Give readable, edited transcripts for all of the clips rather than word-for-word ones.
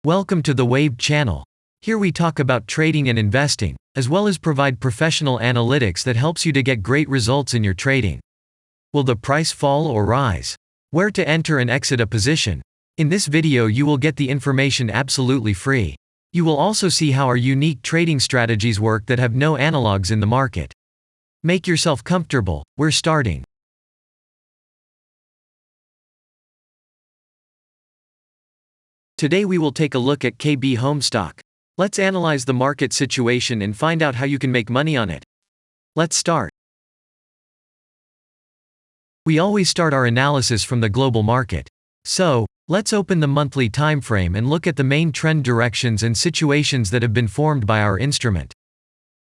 Welcome to the Wave channel. Here we talk about trading and investing, as well as provide professional analytics that helps you to get great results in your trading. Will the price fall or rise? Where to enter and exit a position? In this video you will get the information absolutely free. You will also see how our unique trading strategies work that have no analogs in the market. Make yourself comfortable, we're starting. Today we will take a look at KB Home stock. Let's analyze the market situation and find out how you can make money on it. Let's start. We always start our analysis from the global market. So, let's open the monthly time frame and look at the main trend directions and situations that have been formed by our instrument.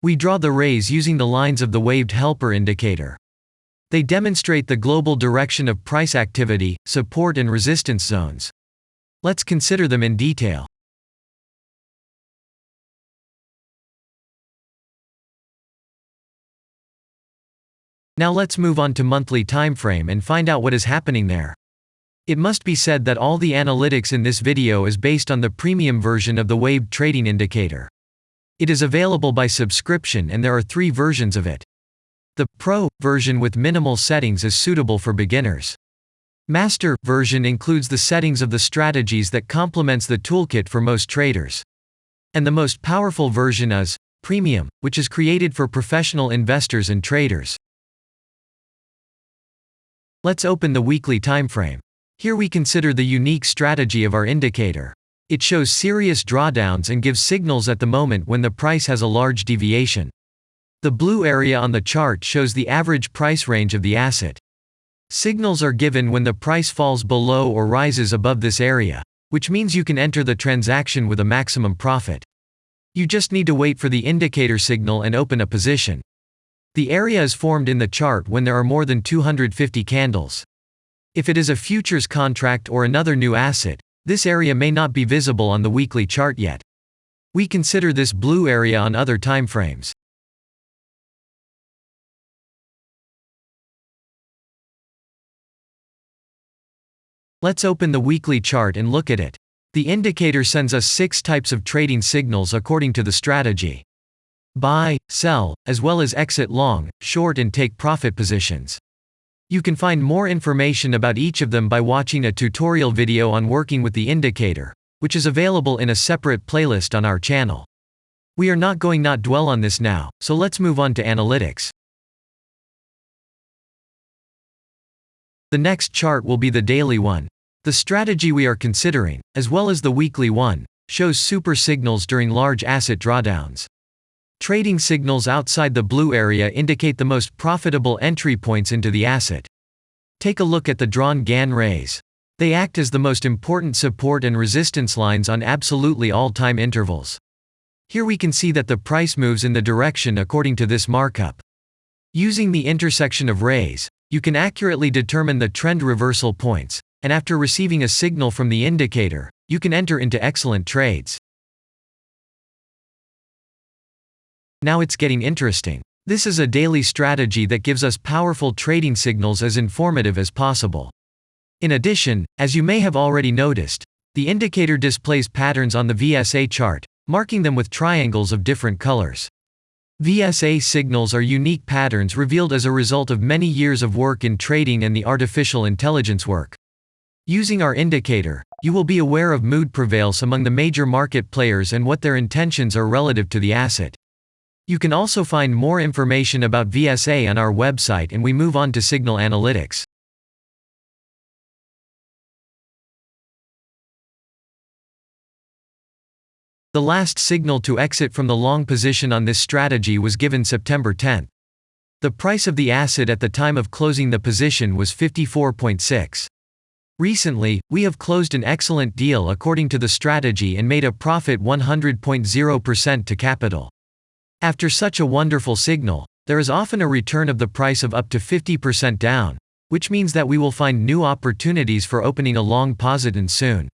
We draw the rays using the lines of the waved helper indicator. They demonstrate the global direction of price activity, support and resistance zones. Let's consider them in detail. Now let's move on to monthly time frame and find out what is happening there. It must be said that all the analytics in this video is based on the premium version of the waved trading indicator. It is available by subscription and there are 3 versions of it. The Pro version with minimal settings is suitable for beginners. Master version includes the settings of the strategies that complements the toolkit for most traders. And the most powerful version is Premium, which is created for professional investors and traders. Let's open the weekly time frame. Here we consider the unique strategy of our indicator. It shows serious drawdowns and gives signals at the moment when the price has a large deviation. The blue area on the chart shows the average price range of the asset. Signals are given when the price falls below or rises above this area, which means you can enter the transaction with a maximum profit. You just need to wait for the indicator signal and open a position. The area is formed in the chart when there are more than 250 candles. If it is a futures contract or another new asset, this area may not be visible on the weekly chart yet. We consider this blue area on other time frames. Let's open the weekly chart and look at it. The indicator sends us 6 types of trading signals according to the strategy. Buy, sell, as well as exit long, short and take profit positions. You can find more information about each of them by watching a tutorial video on working with the indicator, which is available in a separate playlist on our channel. We are not going to dwell on this now, so let's move on to analytics. The next chart will be the daily one. The strategy we are considering, as well as the weekly one, shows super signals during large asset drawdowns. Trading signals outside the blue area indicate the most profitable entry points into the asset. Take a look at the drawn GAN rays. They act as the most important support and resistance lines on absolutely all time intervals. Here we can see that the price moves in the direction according to this markup. Using the intersection of rays, you can accurately determine the trend reversal points, and after receiving a signal from the indicator, you can enter into excellent trades. Now it's getting interesting. This is a daily strategy that gives us powerful trading signals as informative as possible. In addition, as you may have already noticed, the indicator displays patterns on the VSA chart, marking them with triangles of different colors. VSA signals are unique patterns revealed as a result of many years of work in trading and the artificial intelligence work. Using our indicator, you will be aware of mood prevails among the major market players and what their intentions are relative to the asset. You can also find more information about VSA on our website, and we move on to signal analytics. The last signal to exit from the long position on this strategy was given September 10. The price of the asset at the time of closing the position was 54.6. Recently, we have closed an excellent deal according to the strategy and made a profit 100.0% to capital. After such a wonderful signal, there is often a return of the price of up to 50% down, which means that we will find new opportunities for opening a long position soon.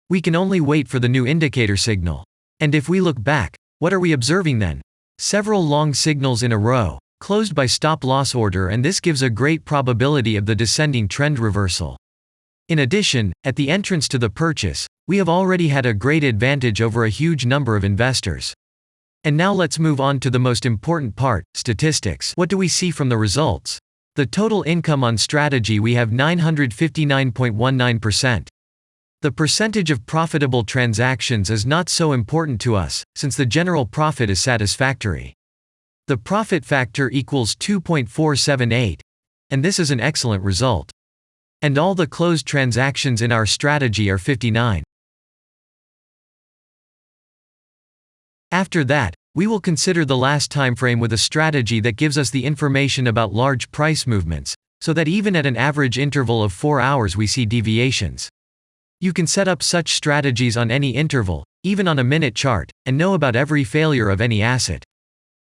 We can only wait for the new indicator signal. And if we look back, what are we observing then? Several long signals in a row, closed by stop-loss order, and this gives a great probability of the descending trend reversal. In addition, at the entrance to the purchase, we have already had a great advantage over a huge number of investors. And now let's move on to the most important part, statistics. What do we see from the results? The total income on strategy, we have 959.19%. The percentage of profitable transactions is not so important to us, since the general profit is satisfactory. The profit factor equals 2.478, and this is an excellent result. And all the closed transactions in our strategy are 59. After that, we will consider the last time frame with a strategy that gives us the information about large price movements, so that even at an average interval of 4 hours we see deviations. You can set up such strategies on any interval, even on a minute chart, and know about every failure of any asset.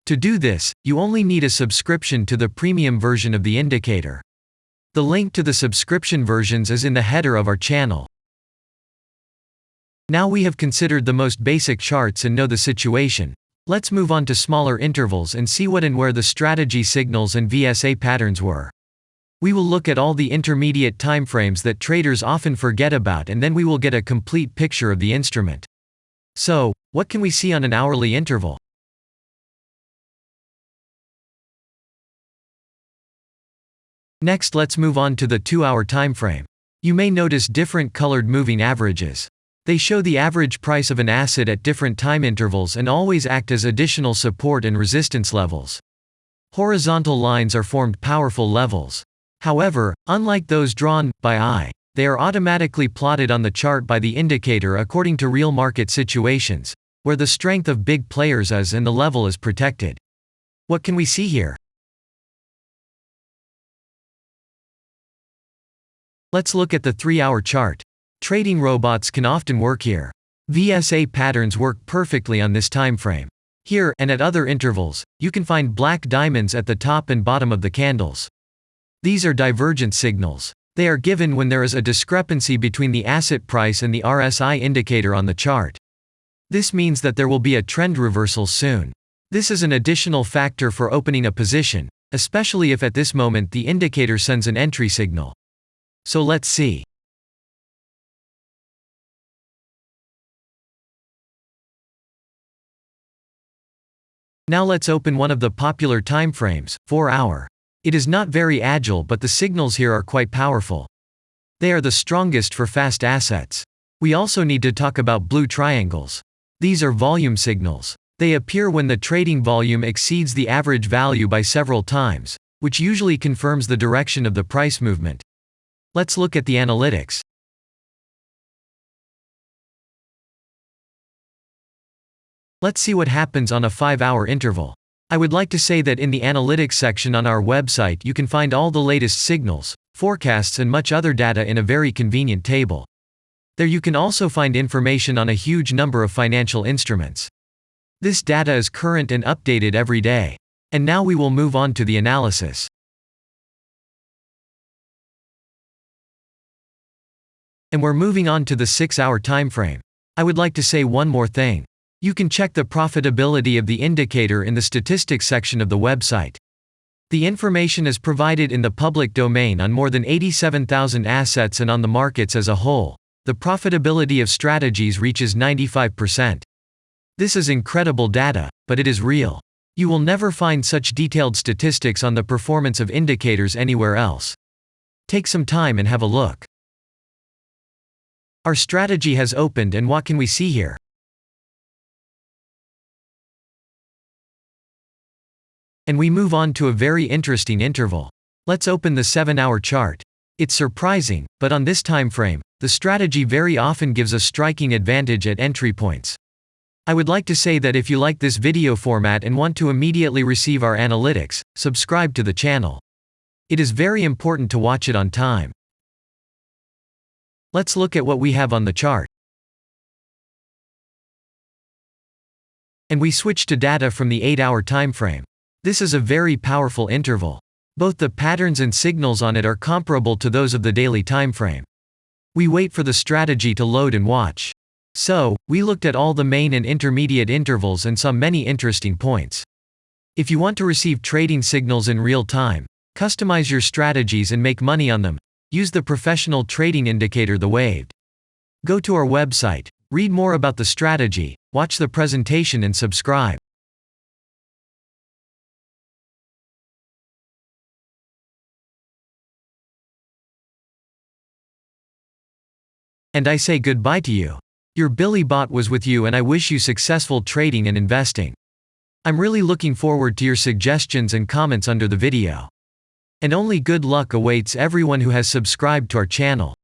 To do this, you only need a subscription to the premium version of the indicator. The link to the subscription versions is in the header of our channel. Now we have considered the most basic charts and know the situation. Let's move on to smaller intervals and see what and where the strategy signals and VSA patterns were. We will look at all the intermediate timeframes that traders often forget about, and then we will get a complete picture of the instrument. So, what can we see on an hourly interval? Next, let's move on to the 2-hour timeframe. You may notice different colored moving averages. They show the average price of an asset at different time intervals and always act as additional support and resistance levels. Horizontal lines are formed powerful levels. However, unlike those drawn by eye, they are automatically plotted on the chart by the indicator according to real market situations, where the strength of big players is and the level is protected. What can we see here? Let's look at the 3-hour chart. Trading robots can often work here. VSA patterns work perfectly on this time frame. Here, and at other intervals, you can find black diamonds at the top and bottom of the candles. These are divergent signals. They are given when there is a discrepancy between the asset price and the RSI indicator on the chart. This means that there will be a trend reversal soon. This is an additional factor for opening a position, especially if at this moment the indicator sends an entry signal. So let's see. Now let's open one of the popular timeframes, 4-hour. It is not very agile, but the signals here are quite powerful. They are the strongest for fast assets. We also need to talk about blue triangles. These are volume signals. They appear when the trading volume exceeds the average value by several times, which usually confirms the direction of the price movement. Let's look at the analytics. Let's see what happens on a 5-hour interval. I would like to say that in the analytics section on our website you can find all the latest signals, forecasts and much other data in a very convenient table. There you can also find information on a huge number of financial instruments. This data is current and updated every day. And now we will move on to the analysis. And we're moving on to the 6-hour timeframe. I would like to say one more thing. You can check the profitability of the indicator in the statistics section of the website. The information is provided in the public domain on more than 87,000 assets, and on the markets as a whole, the profitability of strategies reaches 95%. This is incredible data, but it is real. You will never find such detailed statistics on the performance of indicators anywhere else. Take some time and have a look. Our strategy has opened, and what can we see here? And we move on to a very interesting interval. Let's open the 7-hour chart. It's surprising, but on this time frame, the strategy very often gives a striking advantage at entry points. I would like to say that if you like this video format and want to immediately receive our analytics, subscribe to the channel. It is very important to watch it on time. Let's look at what we have on the chart. And we switch to data from the 8-hour time frame. This is a very powerful interval. Both the patterns and signals on it are comparable to those of the daily time frame. We wait for the strategy to load and watch. So, we looked at all the main and intermediate intervals and saw many interesting points. If you want to receive trading signals in real time, customize your strategies and make money on them, Use the professional trading indicator, the waved. Go to our website, read more about the strategy, watch the presentation and subscribe. And I say goodbye to you. Your Billy Bot was with you, and I wish you successful trading and investing. I'm really looking forward to your suggestions and comments under the video. And only good luck awaits everyone who has subscribed to our channel.